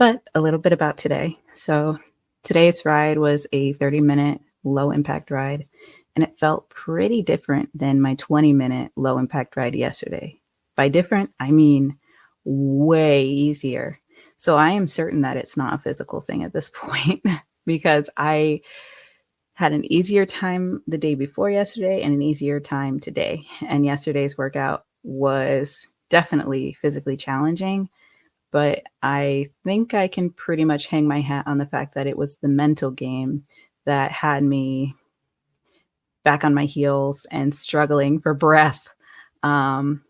But a little bit about today. So today's ride was a 30-minute low impact ride, and it felt pretty different than my 20-minute low impact ride yesterday. By different, I mean way easier. So I am certain that it's not a physical thing at this point because I had an easier time the day before yesterday and an easier time today. And yesterday's workout was definitely physically challenging, but I think I can pretty much hang my hat on the fact that it was the mental game that had me back on my heels and struggling for breath. Um,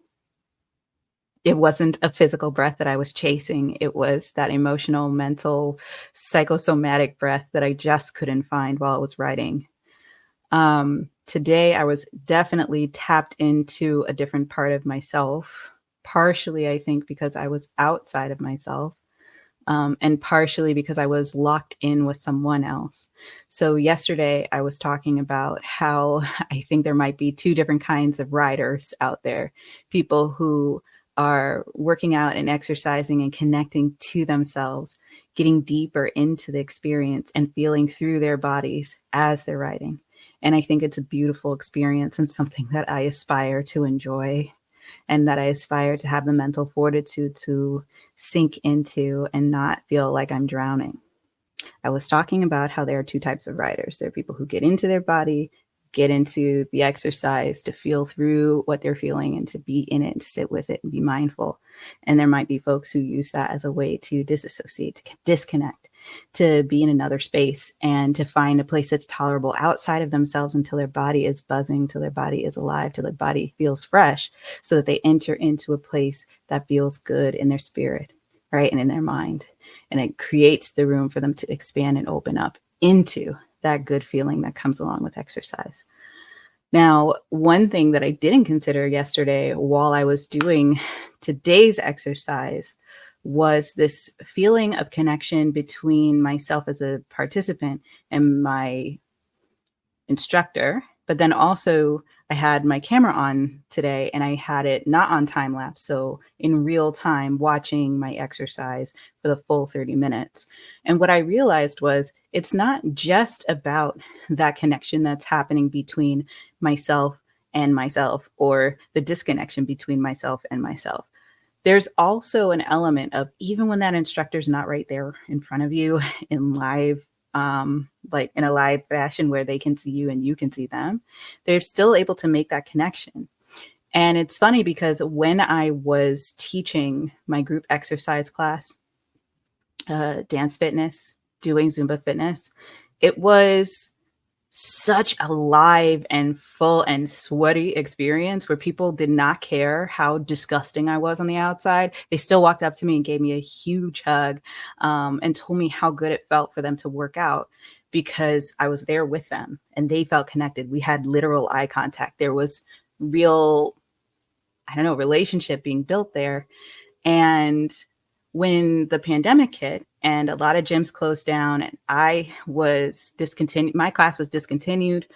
it wasn't a physical breath that I was chasing. It was that emotional, mental, psychosomatic breath that I just couldn't find while I was writing. Today, I was definitely tapped into a different part of myself, partially, I think, because I was outside of myself. And partially because I was locked in with someone else. So yesterday I was talking about how I think there might be two different kinds of riders out there. People who are working out and exercising and connecting to themselves, getting deeper into the experience and feeling through their bodies as they're riding. And I think it's a beautiful experience and something that I aspire to enjoy, and that I aspire to have the mental fortitude to sink into and not feel like I'm drowning. I was talking about how there are two types of riders. There are people who get into their body, get into the exercise to feel through what they're feeling and to be in it, and sit with it and be mindful. And there might be folks who use that as a way to disassociate, to disconnect, to be in another space and to find a place that's tolerable outside of themselves until their body is buzzing, till their body is alive, till their body feels fresh, so that they enter into a place that feels good in their spirit, right? And in their mind. And it creates the room for them to expand and open up into that good feeling that comes along with exercise. Now, one thing that I didn't consider yesterday while I was doing today's exercise was this feeling of connection between myself as a participant and my instructor. But then also I had my camera on today and I had it not on time lapse. So in real time watching my exercise for the full 30 minutes. And what I realized was it's not just about that connection that's happening between myself and myself, or the disconnection between myself and myself. There's also an element of, even when that instructor's not right there in front of you in live, like in a live fashion where they can see you and you can see them, they're still able to make that connection. And it's funny because when I was teaching my group exercise class, dance fitness, doing Zumba fitness, it was such a live and full and sweaty experience where people did not care how disgusting I was on the outside. They still walked up to me and gave me a huge hug, and told me how good it felt for them to work out because I was there with them and they felt connected. We had literal eye contact. There was real, relationship being built there. And when the pandemic hit and a lot of gyms closed down and I was discontinued, my class was discontinued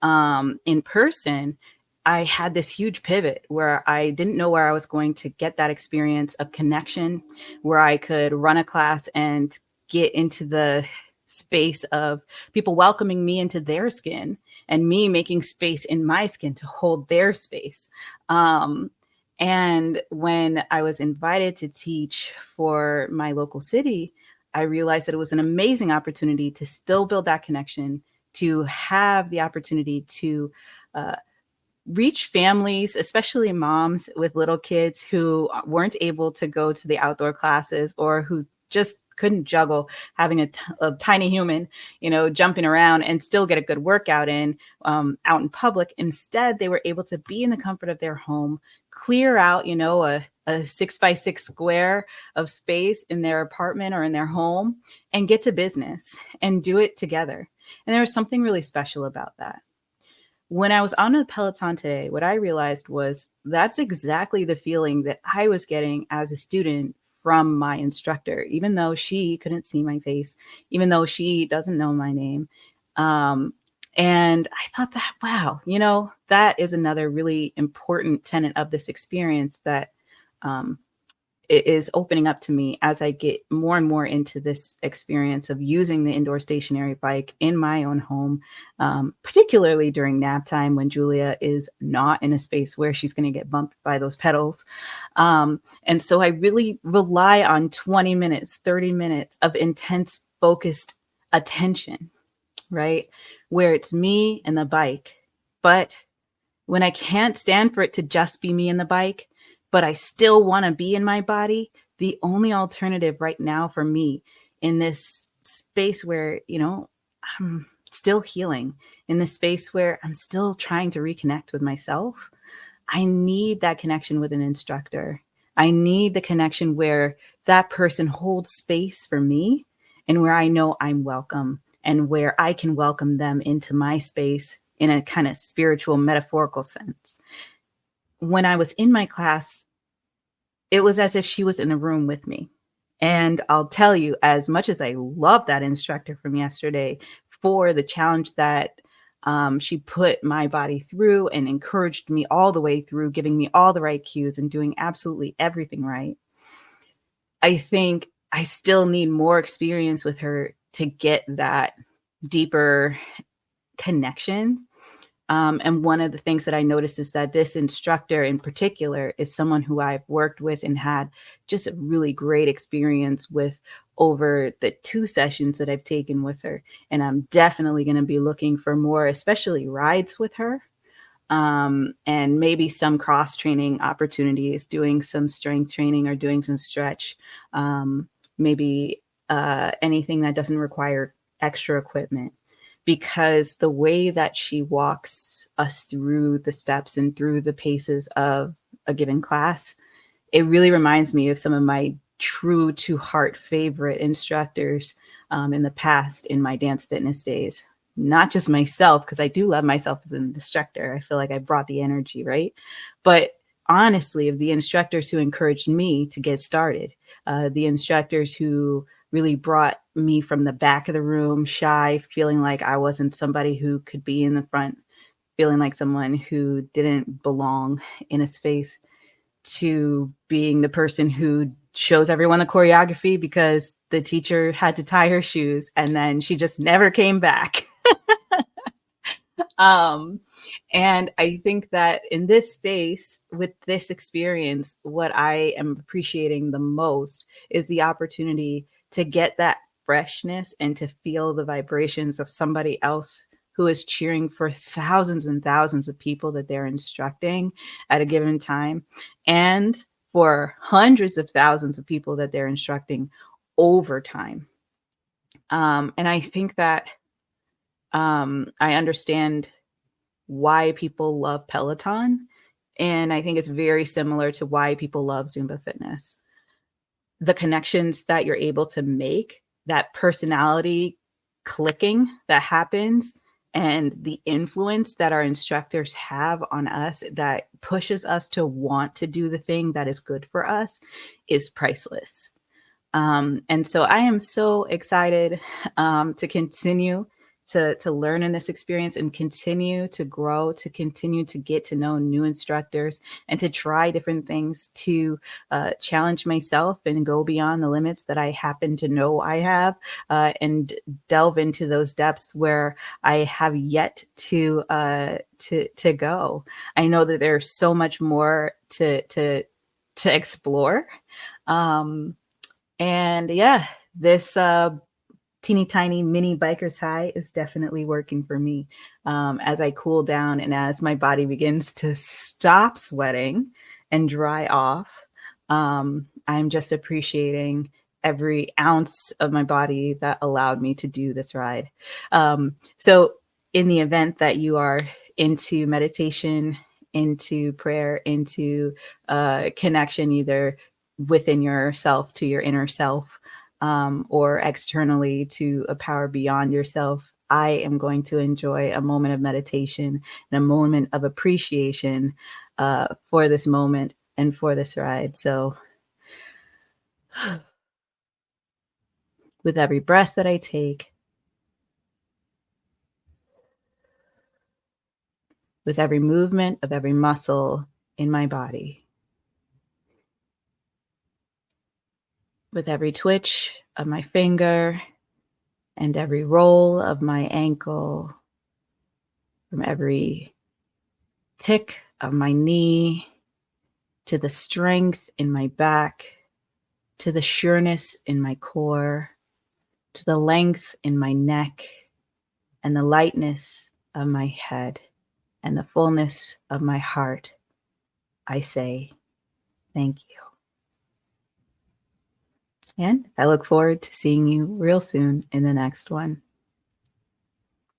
in person, I had this huge pivot where I didn't know where I was going to get that experience of connection, where I could run a class and get into the space of people welcoming me into their skin and me making space in my skin to hold their space. And when I was invited to teach for my local city, I realized that it was an amazing opportunity to still build that connection, to have the opportunity to reach families, especially moms with little kids who weren't able to go to the outdoor classes or who just couldn't juggle having a tiny human, jumping around and still get a good workout in out in public. Instead, they were able to be in the comfort of their home, clear out, a 6x6 square of space in their apartment or in their home and get to business and do it together. And there was something really special about that. When I was on a Peloton today, what I realized was that's exactly the feeling that I was getting as a student from my instructor, even though she couldn't see my face, even though she doesn't know my name. And I thought that, wow, that is another really important tenet of this experience that it is opening up to me as I get more and more into this experience of using the indoor stationary bike in my own home, particularly during nap time when Julia is not in a space where she's going to get bumped by those pedals. And so I really rely on 20 minutes, 30 minutes of intense, focused attention, right? Where it's me and the bike. But when I can't stand for it to just be me and the bike, but I still want to be in my body, the only alternative right now for me in this space where, I'm still healing, in this space where I'm still trying to reconnect with myself, I need that connection with an instructor. I need the connection where that person holds space for me and where I know I'm welcome and where I can welcome them into my space in a kind of spiritual, metaphorical sense. When I was in my class, it was as if she was in a room with me. And I'll tell you, as much as I love that instructor from yesterday for the challenge that she put my body through and encouraged me all the way through, giving me all the right cues and doing absolutely everything right, I think I still need more experience with her to get that deeper connection. And one of the things that I noticed is that this instructor in particular is someone who I've worked with and had just a really great experience with over the 2 sessions that I've taken with her. And I'm definitely going to be looking for more, especially rides with her. And maybe some cross training opportunities, doing some strength training or doing some stretch, maybe anything that doesn't require extra equipment. Because the way that she walks us through the steps and through the paces of a given class, it really reminds me of some of my true to heart favorite instructors in the past in my dance fitness days. Not just myself, because I do love myself as an instructor. I feel like I brought the energy, right? But honestly, of the instructors who encouraged me to get started, the instructors who really brought me from the back of the room, shy, feeling like I wasn't somebody who could be in the front, feeling like someone who didn't belong in a space, to being the person who shows everyone the choreography because the teacher had to tie her shoes and then she just never came back. um, and I think that in this space, with this experience, what I am appreciating the most is the opportunity to get that freshness and to feel the vibrations of somebody else who is cheering for thousands and thousands of people that they're instructing at a given time, and for hundreds of thousands of people that they're instructing over time. And I think that I understand why people love Peloton. And I think it's very similar to why people love Zumba fitness. The connections that you're able to make, that personality clicking that happens, and the influence that our instructors have on us that pushes us to want to do the thing that is good for us is priceless. And so I am so excited to continue to learn in this experience and continue to grow, to continue to get to know new instructors and to try different things, to challenge myself and go beyond the limits that I happen to know I have, and delve into those depths where I have yet to go. I know that there's so much more to explore. And yeah, this teeny tiny mini biker's high is definitely working for me. As I cool down and as my body begins to stop sweating and dry off, I'm just appreciating every ounce of my body that allowed me to do this ride. So in the event that you are into meditation, into prayer, into connection, either within yourself to your inner self, or externally to a power beyond yourself, I am going to enjoy a moment of meditation and a moment of appreciation for this moment and for this ride. So with every breath that I take, with every movement of every muscle in my body, with every twitch of my finger and every roll of my ankle, from every tick of my knee to the strength in my back, to the sureness in my core, to the length in my neck, and the lightness of my head, and the fullness of my heart, I say thank you. And I look forward to seeing you real soon in the next one.